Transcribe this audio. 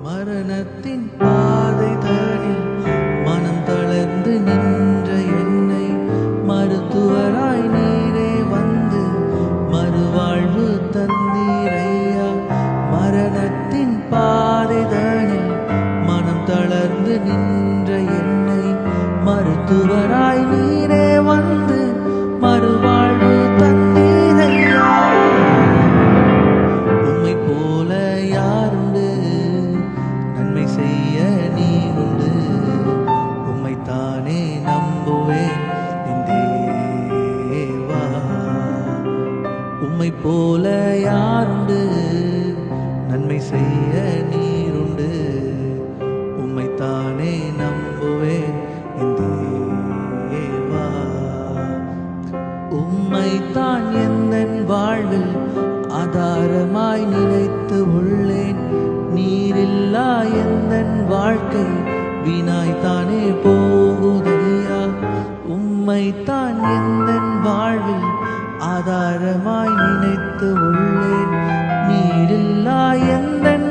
மரணத்தின் பாதை தனில் மனம் தளர்ந்து நின்ற என்னை மருத்துவராய் நீரே வந்து மறுவாழ்வு தந்தீரையா. மரணத்தின் பாதை தனில் மனம் தளர்ந்து நின்ற என்னை மருத்துவராய் நீரே வந்து மறுவாழ்வு தந்தீரையா. உம்மை போல யாருண்டு நன்மை செய்ய நீருண்டு, உம்மைத்தானே நம்புவேன் என் தேவா. உம்மை போல யாருண்டு நன்மை செய்ய நீருண்டு, உம்மைத்தானே நம்புவேன் என் தேவா. உம்மைத்தான் எந்தன் வாழ்வில் ஆதாரமாய் நினைத்து உள்ளேன். நீரில்லா எந்தன் வாழ்க்கை வீணாய்த்தானே போகுதையா. உம்மைத்தான் எந்தன் வாழ்வில் ஆதாரமாய் நினைத்து உள்ளேன். நீரில்லா எந்தன்